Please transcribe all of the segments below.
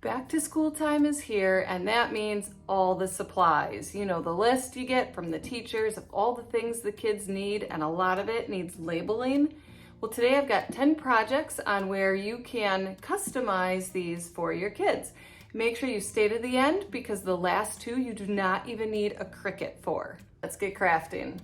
Back to school time is here, and that means all the supplies. You know, the list you get from the teachers of all the things the kids need, and a lot of it needs labeling. Well, today I've got 10 projects on where you can customize these for your kids. Make sure you stay to the end because the last two you do not even need a Cricut for. Let's get crafting.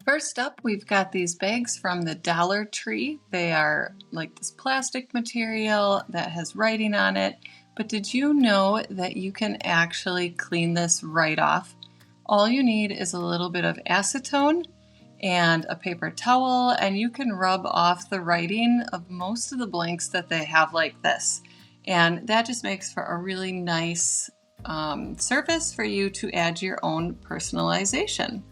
First up, we've got these bags from the Dollar Tree. They are like this plastic material that has writing on it. But did you know that you can actually clean this right off? All you need is a little bit of acetone and a paper towel, and you can rub off the writing of most of the blanks that they have like this. And that just makes for a really nice surface for you to add your own personalization.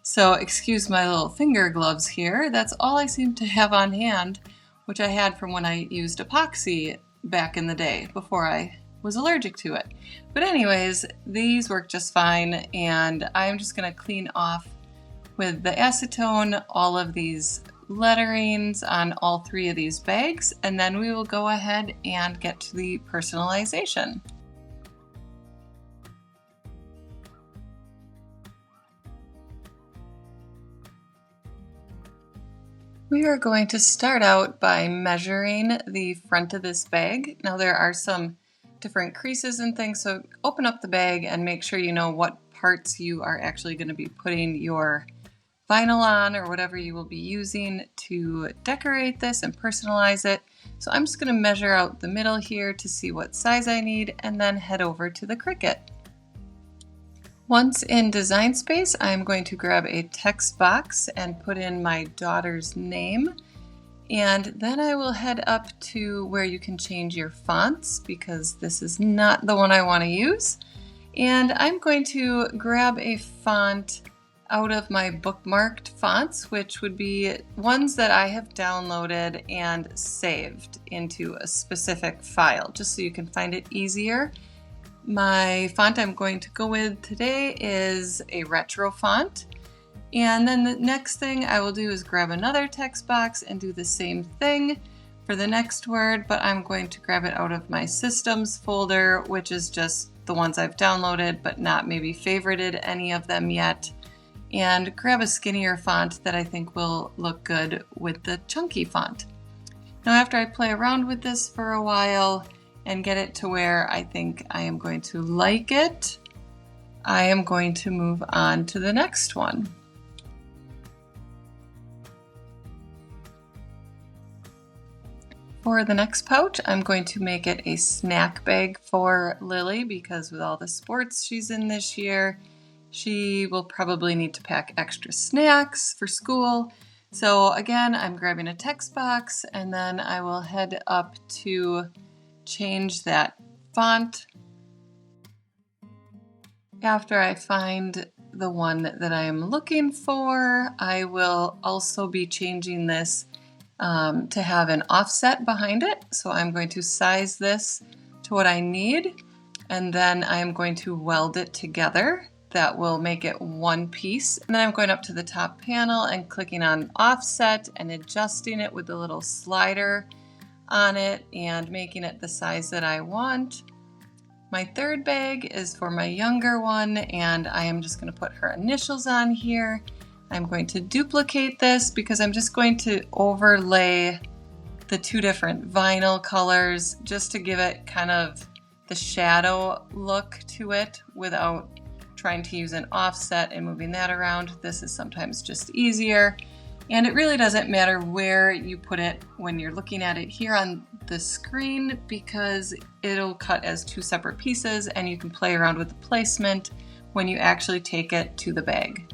So excuse my little finger gloves here. That's all I seem to have on hand, which I had from when I used epoxy back in the day before I was allergic to it. But anyways, these work just fine, and I'm just going to clean off with the acetone all of these letterings on all three of these bags, and then we will go ahead and get to the personalization. We are going to start out by measuring the front of this bag. Now there are some different creases and things, so open up the bag and make sure you know what parts you are actually going to be putting your vinyl on or whatever you will be using to decorate this and personalize it. So I'm just going to measure out the middle here to see what size I need and then head over to the Cricut. Once in Design Space, I'm going to grab a text box and put in my daughter's name. And then I will head up to where you can change your fonts because this is not the one I want to use. And I'm going to grab a font out of my bookmarked fonts, which would be ones that I have downloaded and saved into a specific file, just so you can find it easier. My font I'm going to go with today is a retro font. And then the next thing I will do is grab another text box and do the same thing for the next word, but I'm going to grab it out of my systems folder, which is just the ones I've downloaded, but not maybe favorited any of them yet. And grab a skinnier font that I think will look good with the chunky font. Now after I play around with this for a while, and get it to where I think I am going to like it, I am going to move on to the next one. For the next pouch, I'm going to make it a snack bag for Lily because with all the sports she's in this year, she will probably need to pack extra snacks for school. So again, I'm grabbing a text box and then I will head up to change that font. After I find the one that I am looking for, I will also be changing this to have an offset behind it. So I'm going to size this to what I need, and then I am going to weld it together. That will make it one piece. And then I'm going up to the top panel and clicking on offset and adjusting it with the little slider on it and making it the size that I want. My third bag is for my younger one, and I am just going to put her initials on here. I'm going to duplicate this because I'm just going to overlay the two different vinyl colors just to give it kind of the shadow look to it without trying to use an offset and moving that around. This is sometimes just easier. And it really doesn't matter where you put it when you're looking at it here on the screen because it'll cut as two separate pieces and you can play around with the placement when you actually take it to the bag.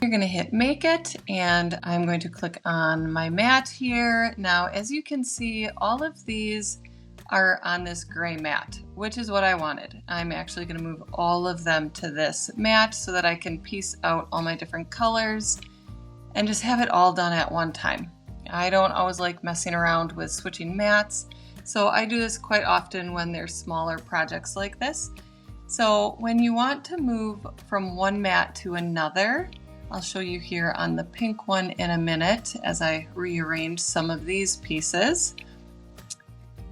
You're going to hit make it, and I'm going to click on my mat here. Now, as you can see, all of these are on this gray mat, which is what I wanted. I'm actually going to move all of them to this mat so that I can piece out all my different colors and just have it all done at one time. I don't always like messing around with switching mats, So I do this quite often when there's smaller projects like this. So when you want to move from one mat to another, I'll show you here on the pink one in a minute as I rearrange some of these pieces,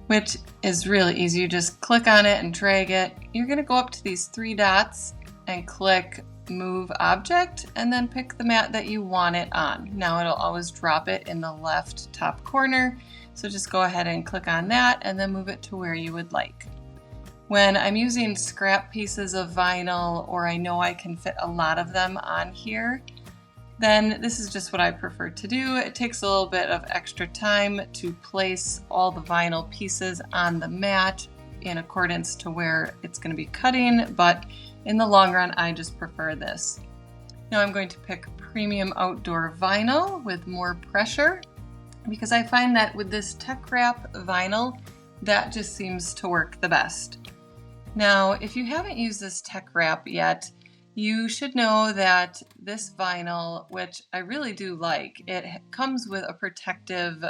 which is really easy. You just click on it and drag it. You're going to go up to these three dots and click Move Object, and then pick the mat that you want it on. Now it'll always drop it in the left top corner, so just go ahead and click on that and then move it to where you would like. When I'm using scrap pieces of vinyl, or I know I can fit a lot of them on here, then this is just what I prefer to do. It takes a little bit of extra time to place all the vinyl pieces on the mat in accordance to where it's going to be cutting, but in the long run, I just prefer this. Now I'm going to pick premium outdoor vinyl with more pressure, because I find that with this tech wrap vinyl, that just seems to work the best. Now, if you haven't used this tech wrap yet, you should know that this vinyl, which I really do like, it comes with a protective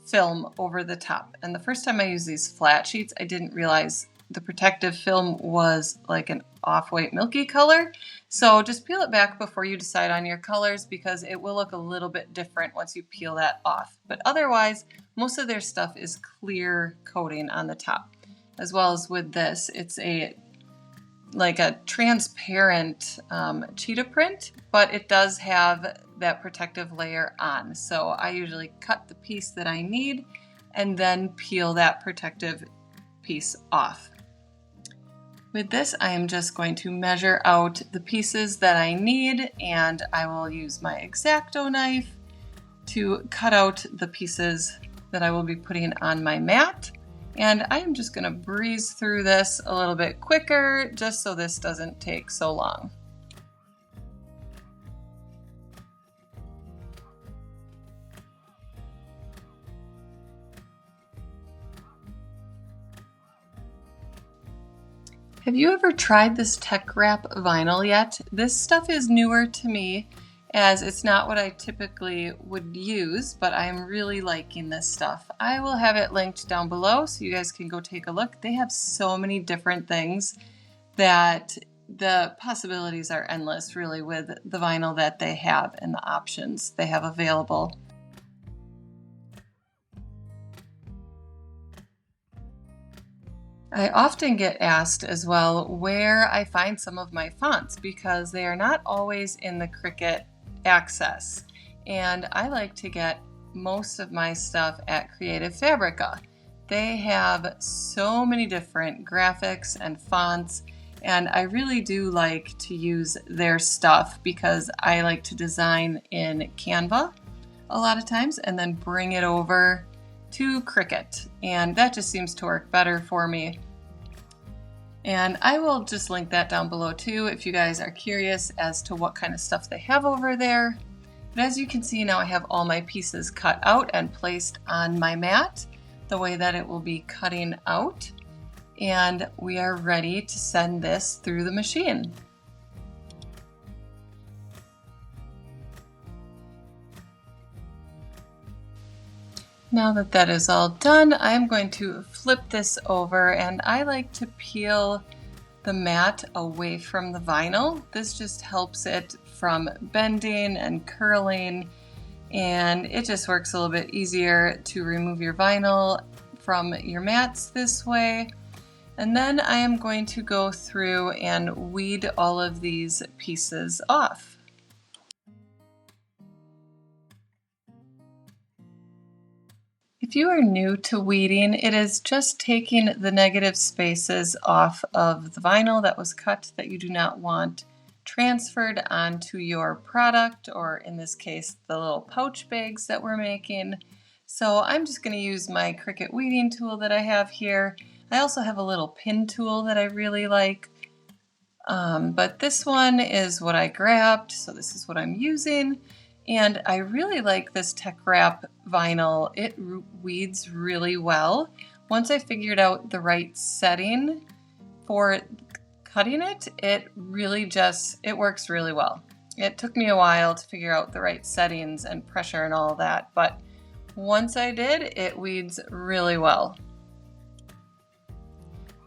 film over the top. And the first time I used these flat sheets, I didn't realize the protective film was like an off-white milky color. So just peel it back before you decide on your colors, because it will look a little bit different once you peel that off. But otherwise, most of their stuff is clear coating on the top. As well as with this, it's like a transparent cheetah print, but it does have that protective layer on. So I usually cut the piece that I need and then peel that protective piece off. With this, I am just going to measure out the pieces that I need, and I will use my X-Acto knife to cut out the pieces that I will be putting on my mat. And I am just going to breeze through this a little bit quicker, just so this doesn't take so long. Have you ever tried this tech wrap vinyl yet? This stuff is newer to me, as it's not what I typically would use, but I'm really liking this stuff. I will have it linked down below so you guys can go take a look. They have so many different things that the possibilities are endless, really, with the vinyl that they have and the options they have available. I often get asked as well where I find some of my fonts, because they are not always in the Cricut Access, and I like to get most of my stuff at Creative Fabrica. They have so many different graphics and fonts, and I really do like to use their stuff because I like to design in Canva a lot of times and then bring it over to Cricut, and that just seems to work better for me. And I will just link that down below too if you guys are curious as to what kind of stuff they have over there. But as you can see now, I have all my pieces cut out and placed on my mat the way that it will be cutting out, and we are ready to send this through the machine. Now that that is all done, I'm going to flip this over, and I like to peel the mat away from the vinyl. This just helps it from bending and curling, and it just works a little bit easier to remove your vinyl from your mats this way. And then I am going to go through and weed all of these pieces off. If you are new to weeding, it is just taking the negative spaces off of the vinyl that was cut that you do not want transferred onto your product, or in this case, the little pouch bags that we're making. So I'm just going to use my Cricut weeding tool that I have here. I also have a little pin tool that I really like, but this one is what I grabbed, so this is what I'm using. And I really like this tech wrap vinyl. It weeds really well. Once I figured out the right setting for cutting it, it works really well. It took me a while to figure out the right settings and pressure and all that, but once I did, it weeds really well.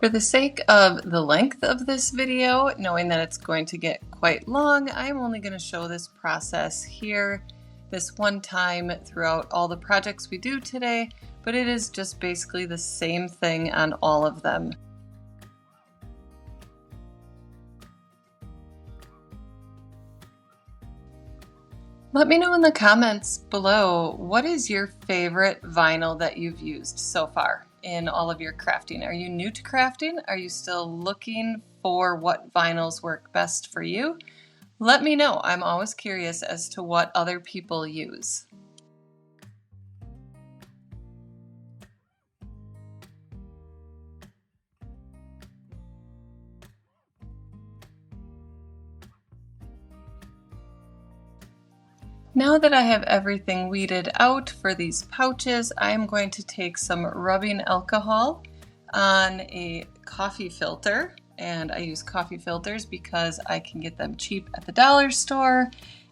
For the sake of the length of this video, knowing that it's going to get quite long, I'm only going to show this process here this one time throughout all the projects we do today, but it is just basically the same thing on all of them. Let me know in the comments below, what is your favorite vinyl that you've used so far in all of your crafting? Are you new to crafting? Are you still looking for what vinyls work best for you? Let me know. I'm always curious as to what other people use. Now that I have everything weeded out for these pouches, I'm going to take some rubbing alcohol on a coffee filter. And I use coffee filters because I can get them cheap at the dollar store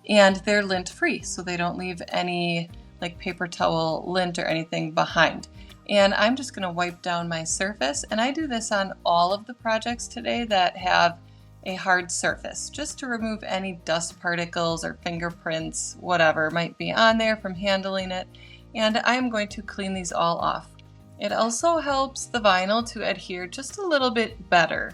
and they're lint free, so they don't leave any like paper towel lint or anything behind. And I'm just going to wipe down my surface, and I do this on all of the projects today that have a hard surface, just to remove any dust particles or fingerprints, whatever might be on there from handling it. And I'm going to clean these all off. It also helps the vinyl to adhere just a little bit better.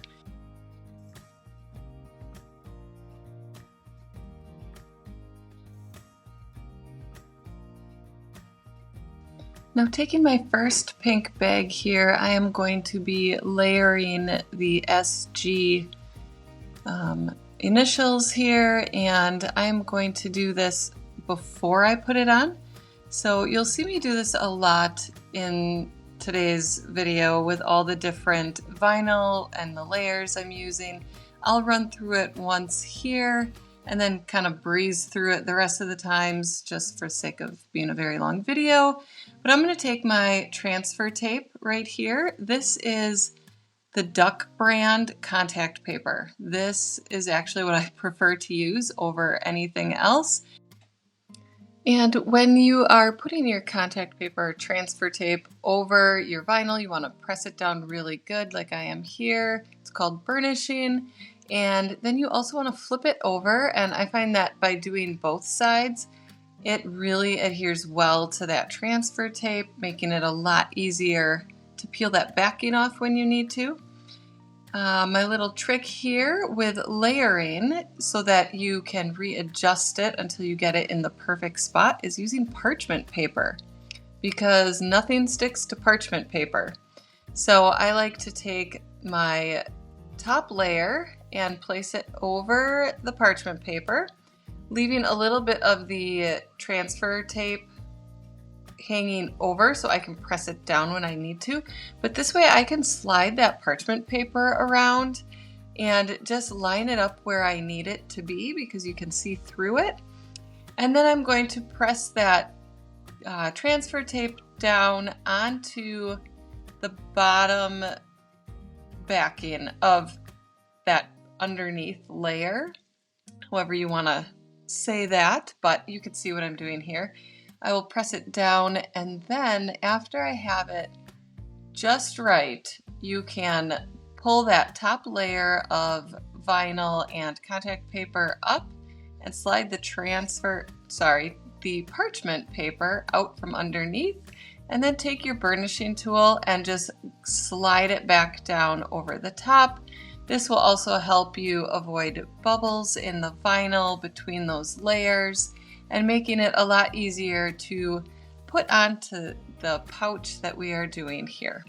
Now, taking my first pink bag here, I am going to be layering the SG initials here, and I'm going to do this before I put it on. So you'll see me do this a lot in today's video with all the different vinyl and the layers I'm using. I'll run through it once here and then kind of breeze through it the rest of the times just for sake of being a very long video. But I'm going to take my transfer tape right here. This is the Duck brand contact paper. This is actually what I prefer to use over anything else. And when you are putting your contact paper or transfer tape over your vinyl, you want to press it down really good like I am here. It's called burnishing. And then you also want to flip it over, and I find that by doing both sides, it really adheres well to that transfer tape, making it a lot easier to peel that backing off when you need to. My little trick here with layering so that you can readjust it until you get it in the perfect spot is using parchment paper, because nothing sticks to parchment paper. So I like to take my top layer and place it over the parchment paper, leaving a little bit of the transfer tape hanging over so I can press it down when I need to. But this way I can slide that parchment paper around and just line it up where I need it to be, because you can see through it. And then I'm going to press that transfer tape down onto the bottom backing of that underneath layer, however you want to say that, but you can see what I'm doing here. I will press it down, and then after I have it just right, you can pull that top layer of vinyl and contact paper up and slide the parchment paper out from underneath, and then take your burnishing tool and just slide it back down over the top. This will also help you avoid bubbles in the vinyl between those layers, and making it a lot easier to put onto the pouch that we are doing here.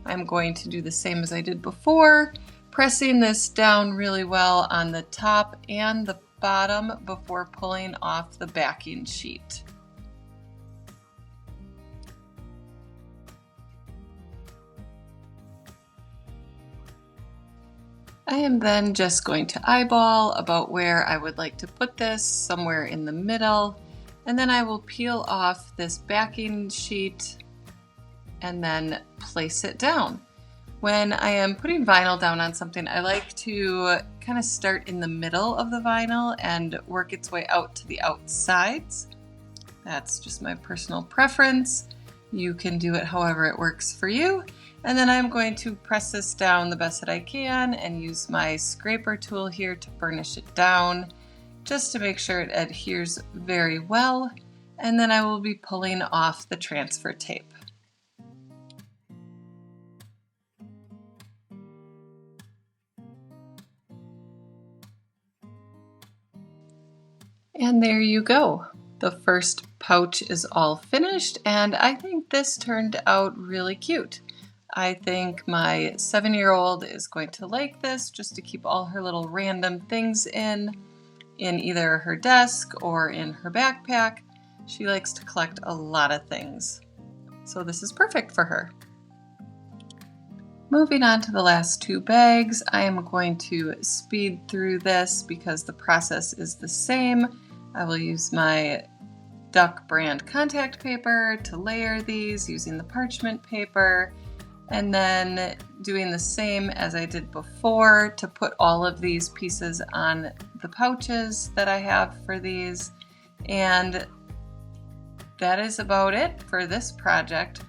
I'm going to do the same as I did before, pressing this down really well on the top and the bottom before pulling off the backing sheet. I am then just going to eyeball about where I would like to put this, somewhere in the middle, and then I will peel off this backing sheet and then place it down. When I am putting vinyl down on something, I like to kind of start in the middle of the vinyl and work its way out to the outsides. That's just my personal preference. You can do it however it works for you. And then I'm going to press this down the best that I can and use my scraper tool here to burnish it down, just to make sure it adheres very well. And then I will be pulling off the transfer tape. And there you go. The first pouch is all finished, and I think this turned out really cute. I think my 7-year-old is going to like this, just to keep all her little random things in either her desk or in her backpack. She likes to collect a lot of things, so this is perfect for her. Moving on to the last 2 bags, I am going to speed through this because the process is the same. I will use my Duck brand contact paper to layer these using the parchment paper, and then doing the same as I did before to put all of these pieces on the pouches that I have for these. And that is about it for this project.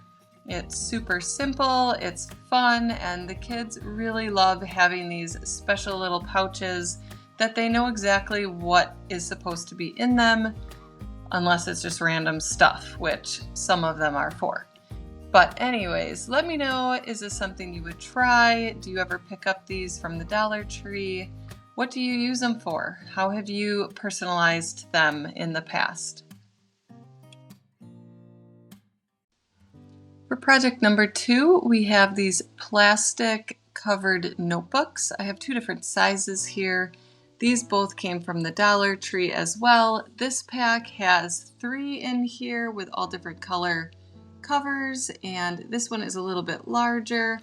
It's super simple, it's fun, and the kids really love having these special little pouches that they know exactly what is supposed to be in them, unless it's just random stuff, which some of them are for. But anyways, let me know, is this something you would try? Do you ever pick up these from the Dollar Tree? What do you use them for? How have you personalized them in the past? For project number 2, we have these plastic covered notebooks. I have 2 different sizes here. These both came from the Dollar Tree as well. This pack has 3 in here with all different color covers, and this one is a little bit larger,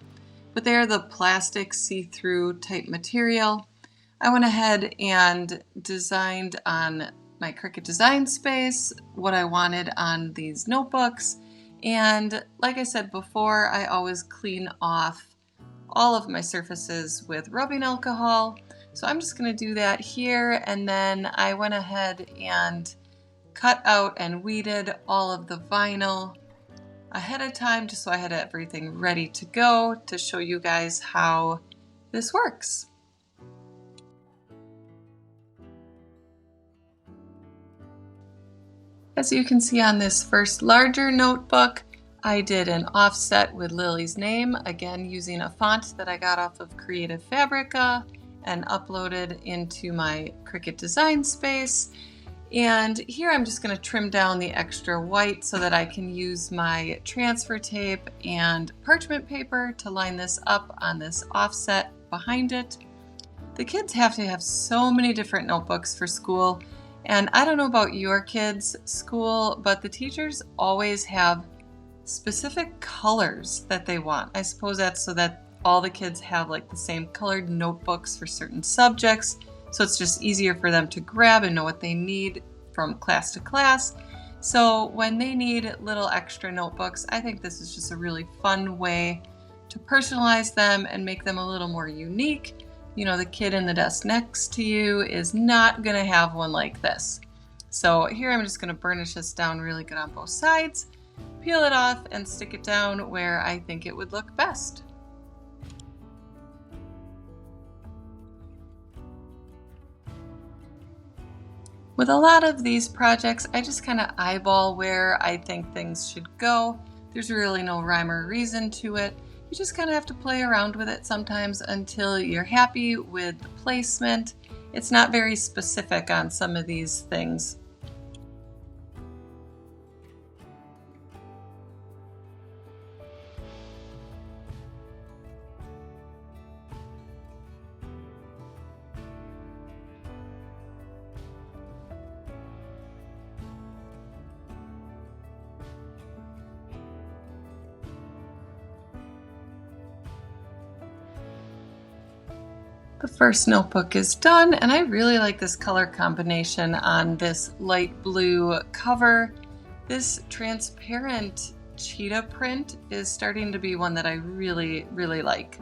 but they're the plastic see-through type material. I went ahead and designed on my Cricut design space what I wanted on these notebooks, and like I said before, I always clean off all of my surfaces with rubbing alcohol. So I'm just going to do that here, and then I went ahead and cut out and weeded all of the vinyl ahead of time just so I had everything ready to go to show you guys how this works. As you can see on this first larger notebook, I did an offset with Lily's name, again using a font that I got off of Creative Fabrica and uploaded into my Cricut design space. And here I'm just going to trim down the extra white so that I can use my transfer tape and parchment paper to line this up on this offset behind it. The kids have to have so many different notebooks for school, and I don't know about your kids' school, but the teachers always have specific colors that they want. I suppose that's so that all the kids have like the same colored notebooks for certain subjects, so it's just easier for them to grab and know what they need from class to class. So when they need little extra notebooks, I think this is just a really fun way to personalize them and make them a little more unique. You know, the kid in the desk next to you is not going to have one like this. So here I'm just going to burnish this down really good on both sides, peel it off, and stick it down where I think it would look best. With a lot of these projects, I just kind of eyeball where I think things should go. There's really no rhyme or reason to it. You just kind of have to play around with it sometimes until you're happy with the placement. It's not very specific on some of these things. The first notebook is done, and I really like this color combination on this light blue cover. This transparent cheetah print is starting to be one that I really like.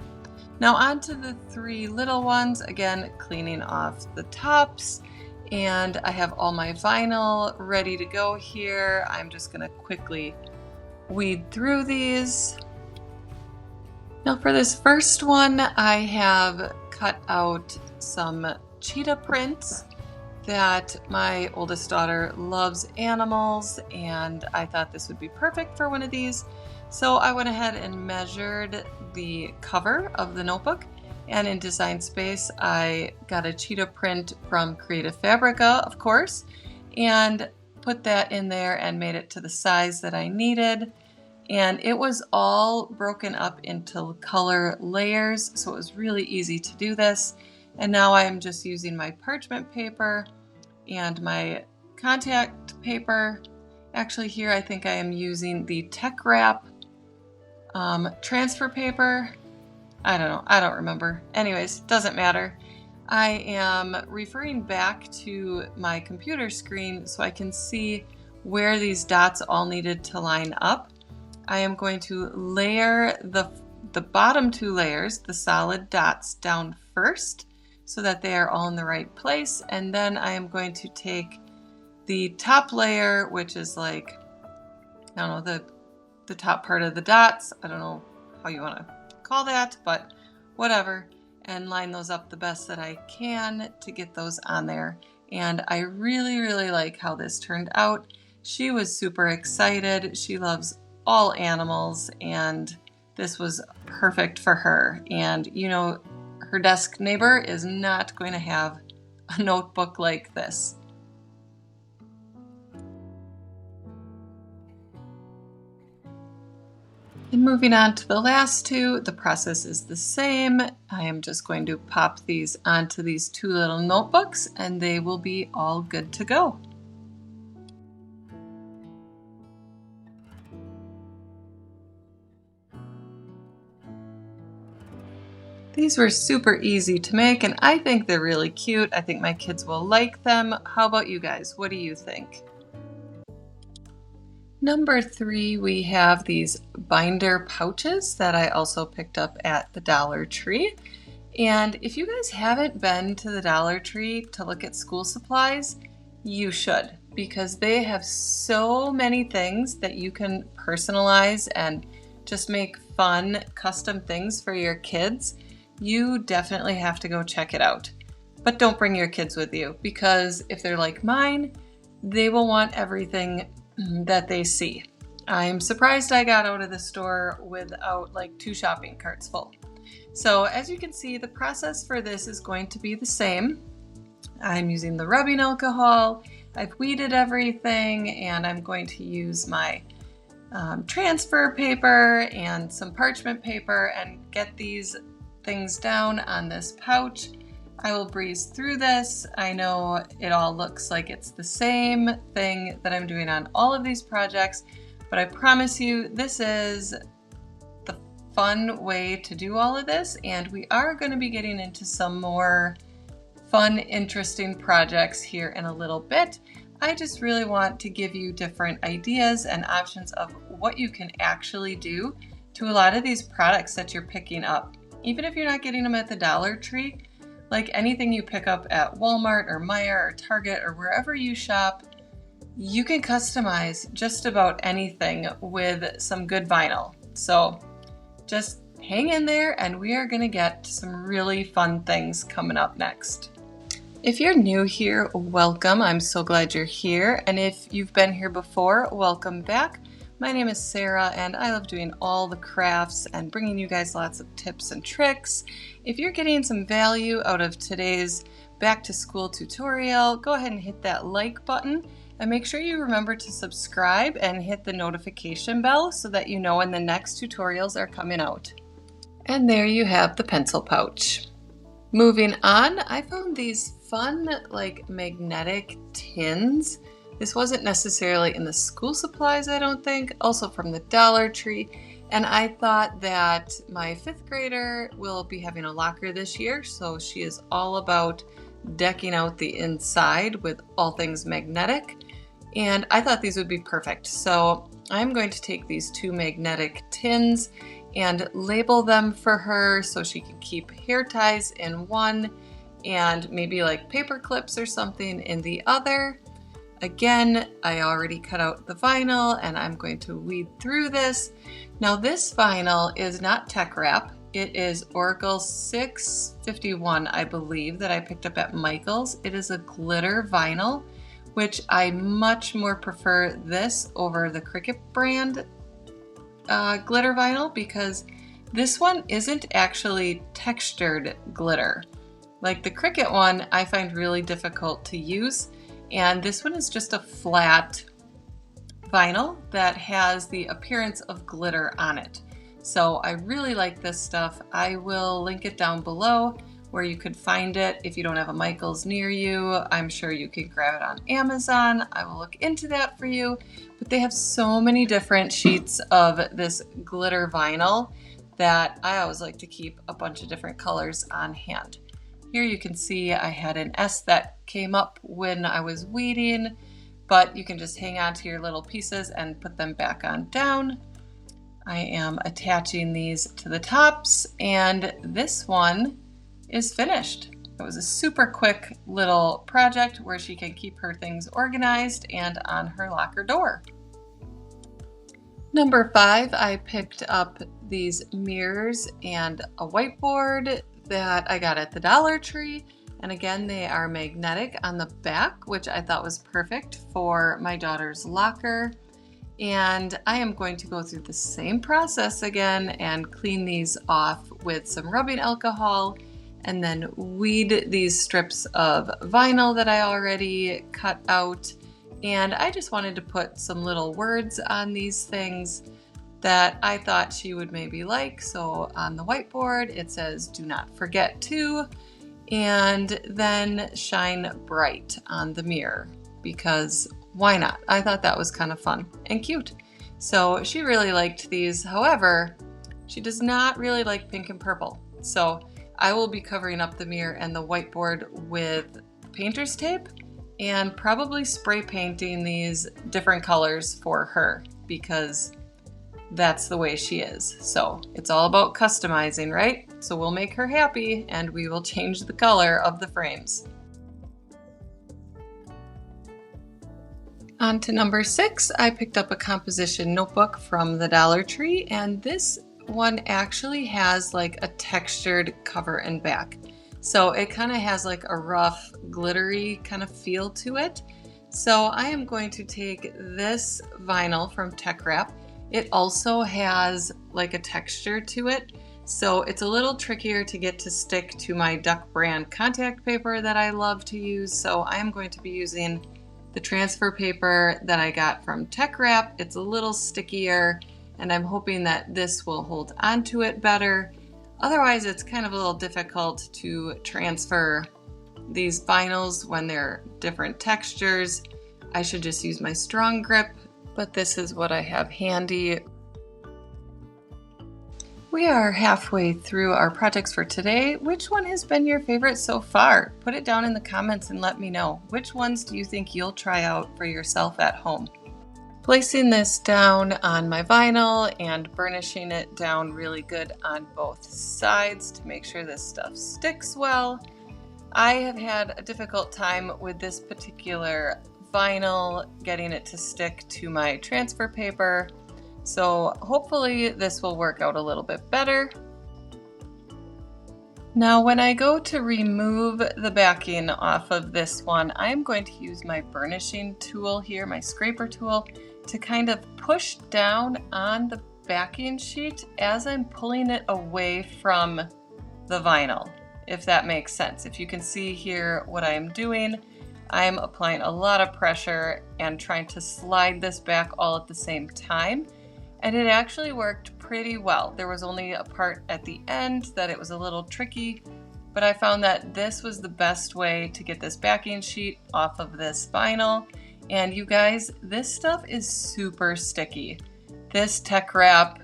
Now on to the 3 little ones, again cleaning off the tops, and I have all my vinyl ready to go here. I'm just going to quickly weed through these. Now for this first one, I have cut out some cheetah prints that my oldest daughter loves animals, and I thought this would be perfect for one of these. So I went ahead and measured the cover of the notebook, and in Design Space I got a cheetah print from Creative Fabrica, of course, and put that in there and made it to the size that I needed. And it was all broken up into color layers, so it was really easy to do this. And now I am just using my parchment paper and my contact paper. Actually here I think I am using the Tech Wrap transfer paper. I don't know, I don't remember. Anyways, doesn't matter. I am referring back to my computer screen so I can see where these dots all needed to line up. I am going to layer the bottom two layers, the solid dots, down first so that they are all in the right place, and then I am going to take the top layer, which is like, I don't know, the top part of the dots, I don't know how you want to call that, but whatever, and line those up the best that I can to get those on there. And I really like how this turned out. She was super excited. She loves all animals, and this was perfect for her. And you know, her desk neighbor is not going to have a notebook like this. And moving on to the last two, the process is the same. I am just going to pop these onto these two little notebooks and they will be all good to go. These were super easy to make and I think they're really cute. I think my kids will like them. How about you guys? What do you think? Number 3, we have these binder pouches that I also picked up at the Dollar Tree. And if you guys haven't been to the Dollar Tree to look at school supplies, you should, because they have so many things that you can personalize and just make fun custom things for your kids. You definitely have to go check it out. But don't bring your kids with you, because if they're like mine, they will want everything that they see. I'm surprised I got out of the store without like 2 shopping carts full. So as you can see, the process for this is going to be the same. I'm using the rubbing alcohol, I've weeded everything, and I'm going to use my transfer paper and some parchment paper and get these things down on this pouch. I will breeze through this. I know it all looks like it's the same thing that I'm doing on all of these projects, but I promise you this is the fun way to do all of this, and we are going to be getting into some more fun, interesting projects here in a little bit. I just really want to give you different ideas and options of what you can actually do to a lot of these products that you're picking up. Even if you're not getting them at the Dollar Tree, like anything you pick up at Walmart or Meijer or Target or wherever you shop, you can customize just about anything with some good vinyl. So just hang in there and we are going to get to some really fun things coming up next. If you're new here, welcome. I'm so glad you're here. And if you've been here before, welcome back. My name is Sarah and I love doing all the crafts and bringing you guys lots of tips and tricks. If you're getting some value out of today's back to school tutorial, go ahead and hit that like button and make sure you remember to subscribe and hit the notification bell so that you know when the next tutorials are coming out. And there you have the pencil pouch. Moving on, I found these fun like magnetic tins. This wasn't necessarily in the school supplies, I don't think, also from the Dollar Tree. And I thought that my 5th grader will be having a locker this year, so she is all about decking out the inside with all things magnetic. And I thought these would be perfect. So I'm going to take these 2 magnetic tins and label them for her so she can keep hair ties in one and maybe like paper clips or something in the other. Again, I already cut out the vinyl and I'm going to weed through this. Now this vinyl is not tech wrap. It is Oracle 651, I believe, that I picked up at Michael's. It is a glitter vinyl, which I much more prefer this over the Cricut brand glitter vinyl because this one isn't actually textured glitter. Like the Cricut one, I find really difficult to use. And this one is just a flat vinyl that has the appearance of glitter on it. So I really like this stuff. I will link it down below where you could find it. If you don't have a Michael's near you, I'm sure you can grab it on Amazon. I will look into that for you. But they have so many different sheets of this glitter vinyl that I always like to keep a bunch of different colors on hand. Here you can see I had an S that came up when I was weeding, but you can just hang on to your little pieces and put them back on down. I am attaching these to the tops, and this one is finished. It was a super quick little project where she can keep her things organized and on her locker door. Number 5, I picked up these mirrors and a whiteboard that I got at the Dollar Tree. And again, they are magnetic on the back, which I thought was perfect for my daughter's locker. And I am going to go through the same process again and clean these off with some rubbing alcohol and then weed these strips of vinyl that I already cut out. And I just wanted to put some little words on these things that I thought she would maybe like. So on the whiteboard, it says, "Do not forget to," and then "shine bright" on the mirror, because why not? I thought that was kind of fun and cute. So she really liked these. However, she does not really like pink and purple. So I will be covering up the mirror and the whiteboard with painter's tape and probably spray painting these different colors for her because that's the way she is. So it's all about customizing, right? So we'll make her happy and we will change the color of the frames. On to number 6, I picked up a composition notebook from the Dollar Tree, and this one actually has like a textured cover and back. So it kind of has like a rough, glittery kind of feel to it. So I am going to take this vinyl from Tech Wrap. It also has like a texture to it, so it's a little trickier to get to stick to my Duck brand contact paper that I love to use. So I am going to be using the transfer paper that I got from Tech Wrap. It's a little stickier, and I'm hoping that this will hold onto it better. Otherwise, it's kind of a little difficult to transfer these vinyls when they're different textures. I should just use my strong grip, but this is what I have handy. We are halfway through our projects for today. Which one has been your favorite so far? Put it down in the comments and let me know. Which ones do you think you'll try out for yourself at home? Placing this down on my vinyl and burnishing it down really good on both sides to make sure this stuff sticks well. I have had a difficult time with this particular vinyl, getting it to stick to my transfer paper. So hopefully this will work out a little bit better. Now when I go to remove the backing off of this one, I'm going to use my burnishing tool here, my scraper tool, to kind of push down on the backing sheet as I'm pulling it away from the vinyl, if that makes sense. If you can see here what I am doing, I'm applying a lot of pressure and trying to slide this back all at the same time. And it actually worked pretty well. There was only a part at the end that it was a little tricky, but I found that this was the best way to get this backing sheet off of this vinyl. And you guys, this stuff is super sticky. This Tech Wrap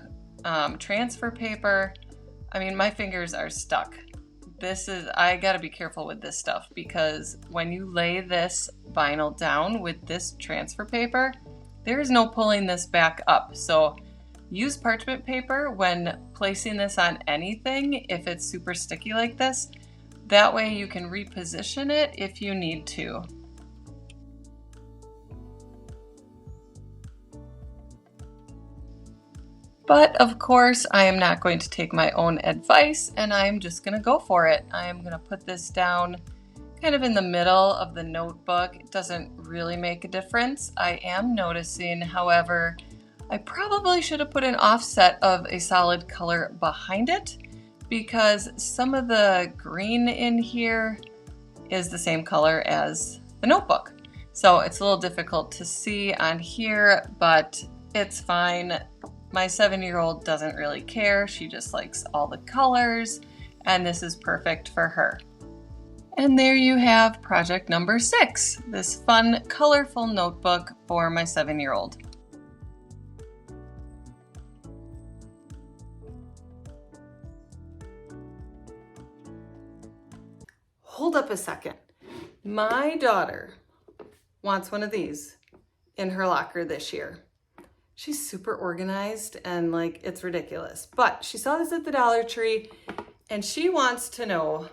transfer paper, I mean, my fingers are stuck. I gotta be careful with this stuff because when you lay this vinyl down with this transfer paper, there is no pulling this back up. So use parchment paper when placing this on anything if it's super sticky like this. That way you can reposition it if you need to. But of course, I am not going to take my own advice, and I'm just going to go for it. I am going to put this down kind of in the middle of the notebook. It doesn't really make a difference. I am noticing, however, I probably should have put an offset of a solid color behind it, because some of the green in here is the same color as the notebook. So it's a little difficult to see on here, but it's fine. My 7-year-old doesn't really care. She just likes all the colors, and this is perfect for her. And there you have project number 6, this fun, colorful notebook for my 7-year-old. Hold up a second. My daughter wants one of these in her locker this year. She's super organized and like it's ridiculous, but she saw this at the Dollar Tree and she wants to know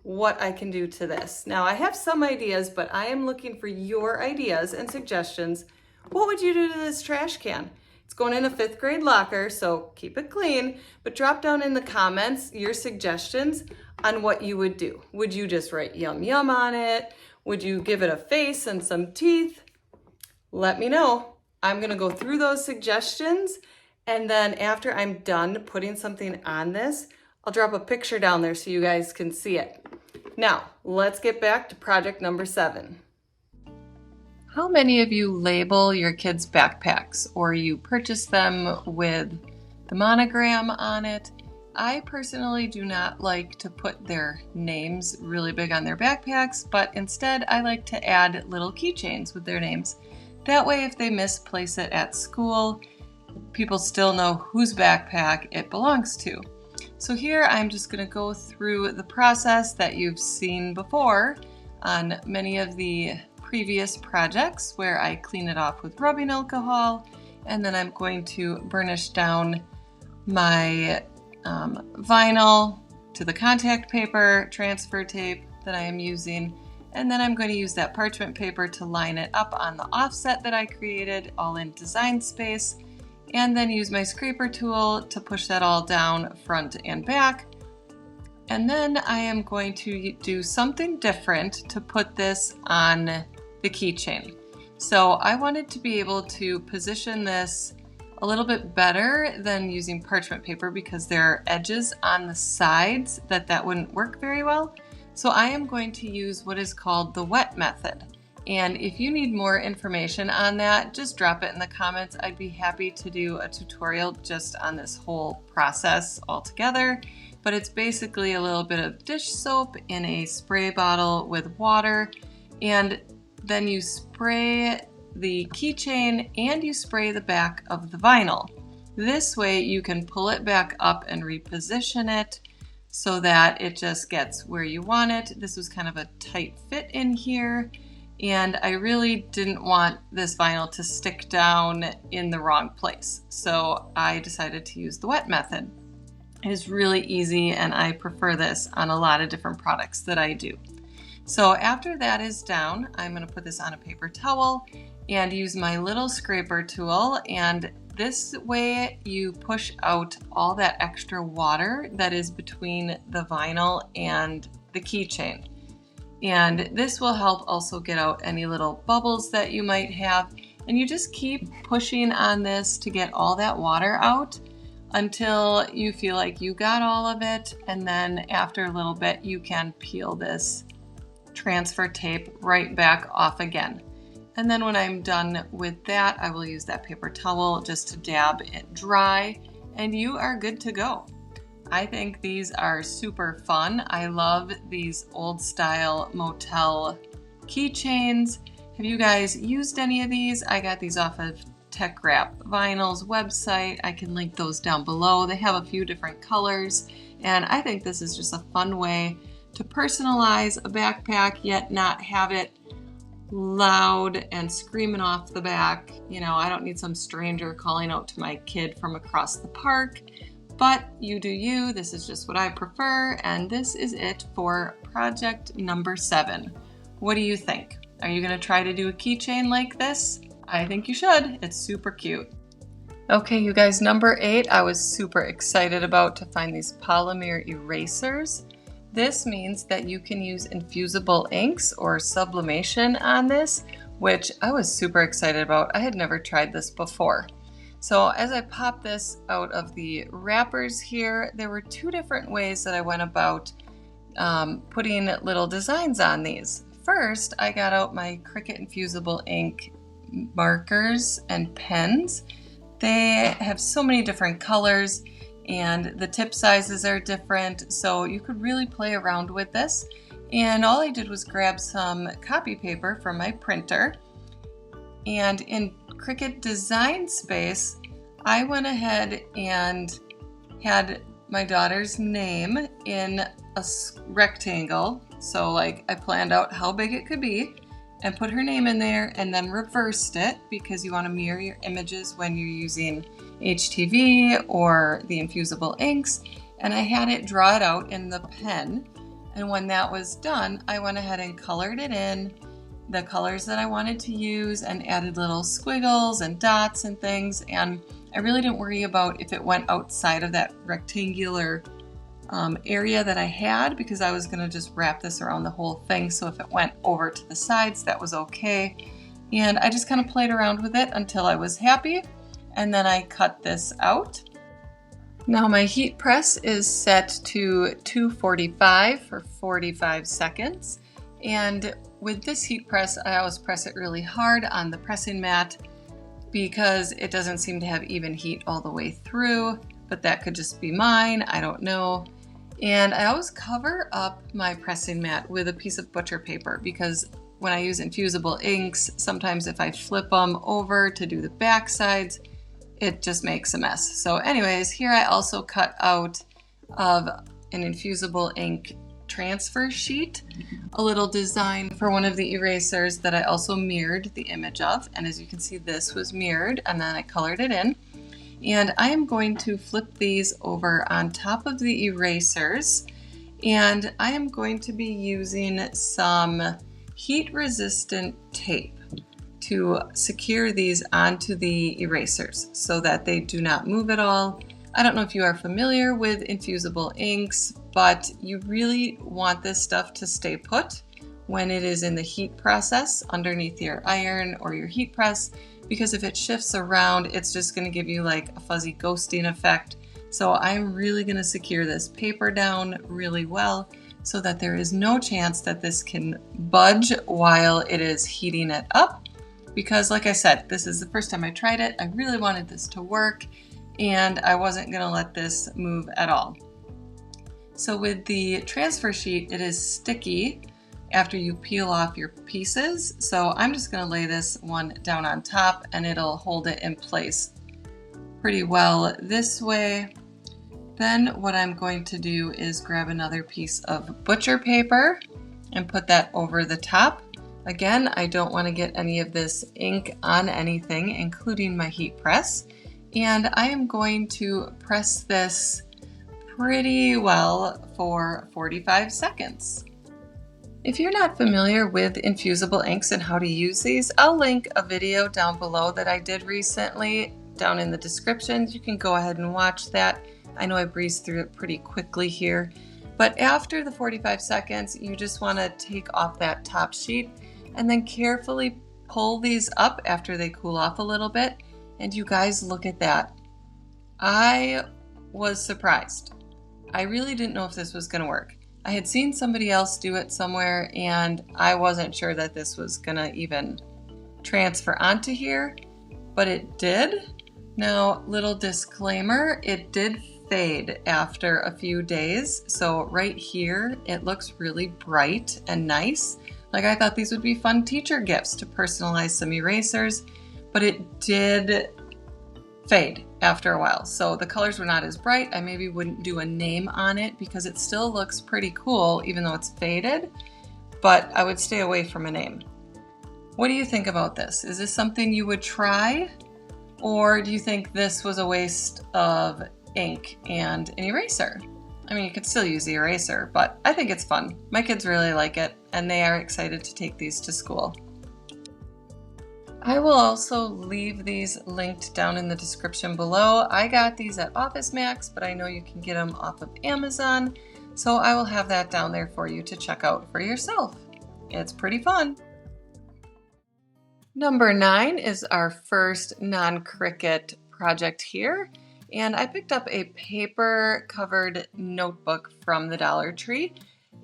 what I can do to this. Now I have some ideas, but I am looking for your ideas and suggestions. What would you do to this trash can? It's going in a 5th grade locker, so keep it clean, but drop down in the comments your suggestions on what you would do. Would you just write yum yum on it? Would you give it a face and some teeth? Let me know. I'm gonna go through those suggestions, and then after I'm done putting something on this, I'll drop a picture down there so you guys can see it. Now, let's get back to project number 7. How many of you label your kids' backpacks, or you purchase them with the monogram on it? I personally do not like to put their names really big on their backpacks, but instead I like to add little keychains with their names. That way, if they misplace it at school, people still know whose backpack it belongs to. So here I'm just going to go through the process that you've seen before on many of the previous projects where I clean it off with rubbing alcohol, and then I'm going to burnish down my vinyl to the contact paper, transfer tape that I am using. And then I'm going to use that parchment paper to line it up on the offset that I created all in Design Space, and then use my scraper tool to push that all down front and back. And then I am going to do something different to put this on the keychain. So I wanted to be able to position this a little bit better than using parchment paper because there are edges on the sides that wouldn't work very well. So I am going to use what is called the wet method. And if you need more information on that, just drop it in the comments. I'd be happy to do a tutorial just on this whole process altogether. But it's basically a little bit of dish soap in a spray bottle with water, and then you spray the keychain and you spray the back of the vinyl. This way you can pull it back up and reposition it so that it just gets where you want it. This was kind of a tight fit in here, and I really didn't want this vinyl to stick down in the wrong place. So I decided to use the wet method. It is really easy, and I prefer this on a lot of different products that I do. So after that is down, I'm going to put this on a paper towel and use my little scraper tool, and this way you push out all that extra water that is between the vinyl and the keychain. And this will help also get out any little bubbles that you might have. And you just keep pushing on this to get all that water out until you feel like you got all of it. And then after a little bit, you can peel this transfer tape right back off again. And then when I'm done with that, I will use that paper towel just to dab it dry, and you are good to go. I think these are super fun. I love these old style motel keychains. Have you guys used any of these? I got these off of Tech Wrap Vinyl's website. I can link those down below. They have a few different colors, and I think this is just a fun way to personalize a backpack yet not have it loud and screaming off the back. You know, I don't need some stranger calling out to my kid from across the park, but you do you. This is just what I prefer, and this is it for project number 7. What do you think? Are you going to try to do a keychain like this? I think you should. It's super cute. Okay, you guys, number 8, I was super excited about to find these polymer erasers. This means that you can use infusible inks or sublimation on this, which I was super excited about. I had never tried this before. So as I popped this out of the wrappers here, there were 2 different ways that I went about putting little designs on these. First, I got out my Cricut infusible ink markers and pens. They have so many different colors and the tip sizes are different, so you could really play around with this. And all I did was grab some copy paper from my printer, and in Cricut Design Space, I went ahead and had my daughter's name in a rectangle. So like I planned out how big it could be and put her name in there, and then reversed it because you want to mirror your images when you're using HTV or the infusible inks. And I had it draw it out in the pen. And when that was done, I went ahead and colored it in the colors that I wanted to use and added little squiggles and dots and things. And I really didn't worry about if it went outside of that rectangular area that I had, because I was going to just wrap this around the whole thing. So if it went over to the sides, that was okay. And I just kind of played around with it until I was happy. And then I cut this out. Now my heat press is set to 245 for 45 seconds. And with this heat press, I always press it really hard on the pressing mat because it doesn't seem to have even heat all the way through, but that could just be mine, I don't know. And I always cover up my pressing mat with a piece of butcher paper because when I use infusible inks, sometimes if I flip them over to do the back sides, it just makes a mess. So anyways, here I also cut out of an infusible ink transfer sheet a little design for one of the erasers that I also mirrored the image of. And as you can see, this was mirrored and then I colored it in. And I am going to flip these over on top of the erasers, and I am going to be using some heat resistant tape to secure these onto the erasers so that they do not move at all. I don't know if you are familiar with infusible inks, but you really want this stuff to stay put when it is in the heat process underneath your iron or your heat press, because if it shifts around, it's just going to give you like a fuzzy ghosting effect. So I'm really going to secure this paper down really well so that there is no chance that this can budge while it is heating it up. Because like I said, this is the first time I tried it. I really wanted this to work and I wasn't going to let this move at all. So with the transfer sheet, it is sticky after you peel off your pieces. So I'm just going to lay this one down on top and it'll hold it in place pretty well this way. Then what I'm going to do is grab another piece of butcher paper and put that over the top. Again, I don't want to get any of this ink on anything, including my heat press. And I am going to press this pretty well for 45 seconds. If you're not familiar with infusible inks and how to use these, I'll link a video down below that I did recently down in the description. You can go ahead and watch that. I know I breezed through it pretty quickly here, but after the 45 seconds, you just want to take off that top sheet and then carefully pull these up after they cool off a little bit. And you guys, look at that. I was surprised. I really didn't know if this was going to work. I had seen somebody else do it somewhere and I wasn't sure that this was gonna even transfer onto here, but it did. Now, little disclaimer, it did fade after a few days. So right here, it looks really bright and nice. Like I thought these would be fun teacher gifts to personalize some erasers, but it did fade after a while. So the colors were not as bright. I maybe wouldn't do a name on it because it still looks pretty cool even though it's faded, but I would stay away from a name. What do you think about this? Is this something you would try? Or do you think this was a waste of ink and an eraser? I mean, you could still use the eraser, but I think it's fun. My kids really like it and they are excited to take these to school. I will also leave these linked down in the description below. I got these at Office Max, but I know you can get them off of Amazon, so I will have that down there for you to check out for yourself. It's pretty fun. Number 9 is our first non-Cricut project here, and I picked up a paper covered notebook from the Dollar Tree,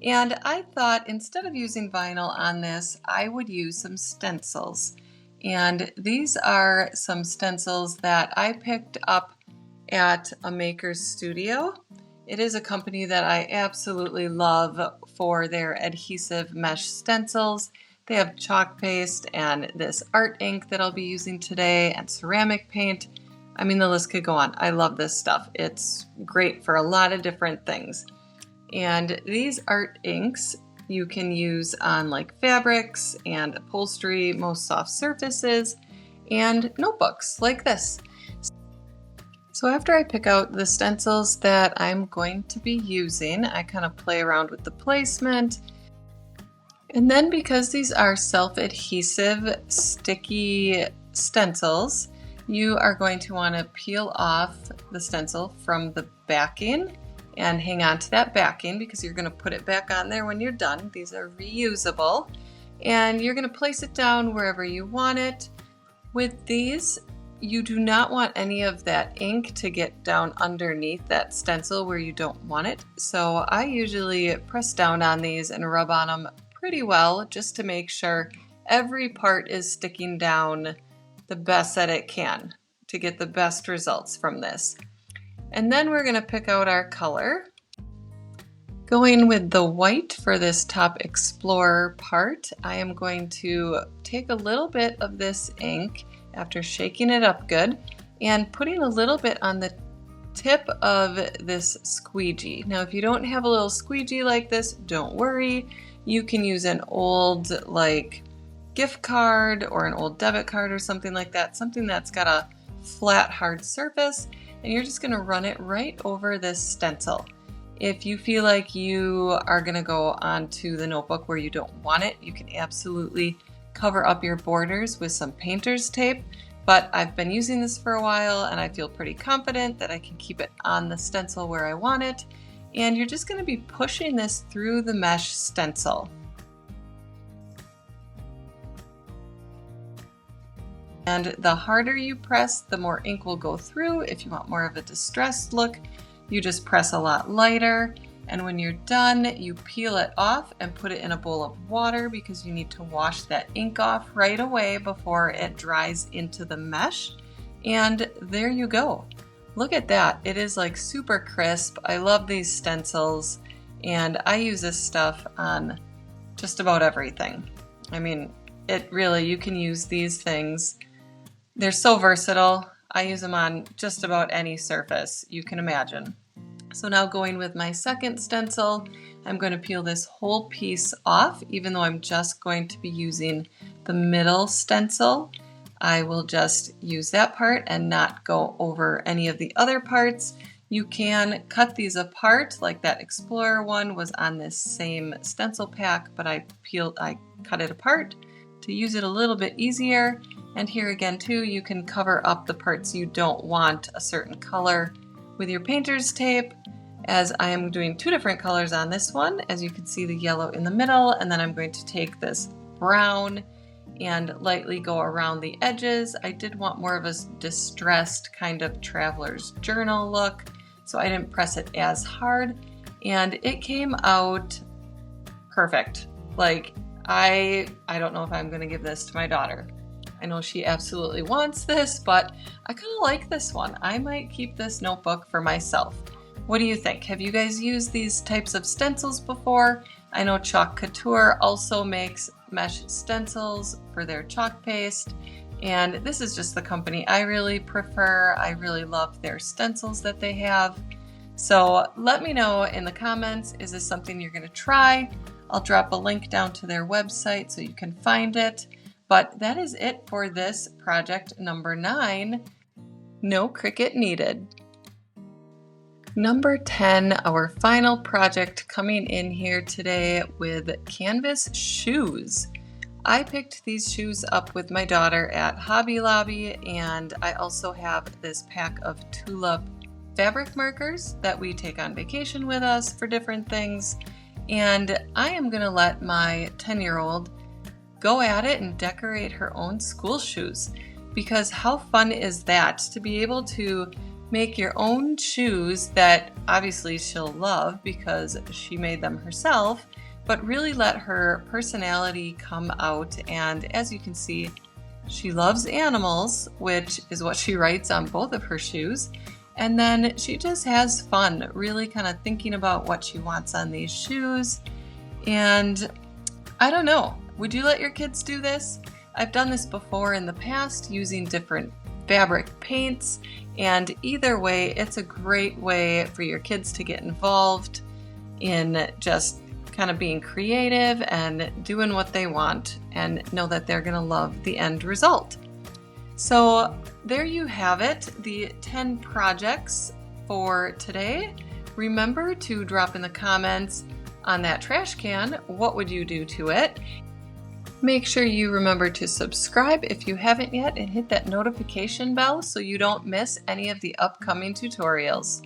and I thought instead of using vinyl on this, I would use some stencils. And these are some stencils that I picked up at a maker's studio. It is a company that I absolutely love for their adhesive mesh stencils. They have chalk paste and this art ink that I'll be using today and ceramic paint. I mean, the list could go on. I love this stuff. It's great for a lot of different things. And these art inks you can use on like fabrics and upholstery, most soft surfaces, and notebooks like this. So after I pick out the stencils that I'm going to be using, I kind of play around with the placement. And then because these are self-adhesive sticky stencils, you are going to want to peel off the stencil from the backing and hang on to that backing because you're going to put it back on there when you're done. These are reusable. And you're going to place it down wherever you want it. With these, you do not want any of that ink to get down underneath that stencil where you don't want it. So I usually press down on these and rub on them pretty well just to make sure every part is sticking down the best that it can to get the best results from this. And then we're going to pick out our color. Going with the white for this top explorer part, I am going to take a little bit of this ink after shaking it up good and putting a little bit on the tip of this squeegee. Now if you don't have a little squeegee like this, don't worry. You can use an old like gift card or an old debit card or something like that, something that's got a flat hard surface, and you're just going to run it right over this stencil. If you feel like you are going to go onto the notebook where you don't want it, you can absolutely cover up your borders with some painter's tape, but I've been using this for a while and I feel pretty confident that I can keep it on the stencil where I want it. And you're just going to be pushing this through the mesh stencil. And the harder you press, the more ink will go through. If you want more of a distressed look, you just press a lot lighter. And when you're done, you peel it off and put it in a bowl of water because you need to wash that ink off right away before it dries into the mesh. And there you go. Look at that. It is like super crisp. I love these stencils and I use this stuff on just about everything. I mean, it really, you can use these things. They're so versatile. I use them on just about any surface you can imagine. So now going with my second stencil, I'm going to peel this whole piece off, even though I'm just going to be using the middle stencil. I will just use that part and not go over any of the other parts. You can cut these apart, like that Explorer one was on this same stencil pack, but I cut it apart to use it a little bit easier. And here again too, you can cover up the parts you don't want a certain color with your painter's tape, as I am doing two different colors on this one. As you can see, the yellow in the middle, and then I'm going to take this brown and lightly go around the edges. I did want more of a distressed kind of traveler's journal look, so I didn't press it as hard, and it came out perfect. Like, I don't know if I'm gonna give this to my daughter. I know she absolutely wants this, but I kind of like this one. I might keep this notebook for myself. What do you think? Have you guys used these types of stencils before? I know Chalk Couture also makes mesh stencils for their chalk paste, and this is just the company I really prefer. I really love their stencils that they have. So let me know in the comments, is this something you're going to try? I'll drop a link down to their website so you can find it. But that is it for this project number 9, no Cricut needed. Number 10, our final project coming in here today with canvas shoes. I picked these shoes up with my daughter at Hobby Lobby, and I also have this pack of tulip fabric markers that we take on vacation with us for different things. And I am going to let my 10-year-old go at it and decorate her own school shoes, because how fun is that to be able to make your own shoes that obviously she'll love because she made them herself, but really let her personality come out. And as you can see, she loves animals, which is what she writes on both of her shoes. And then she just has fun, really kind of thinking about what she wants on these shoes. And I don't know, would you let your kids do this? I've done this before in the past using different fabric paints, and either way, it's a great way for your kids to get involved in just kind of being creative and doing what they want and know that they're going to love the end result. So there you have it, the 10 projects for today. Remember to drop in the comments on that trash can, what would you do to it? Make sure you remember to subscribe if you haven't yet and hit that notification bell so you don't miss any of the upcoming tutorials.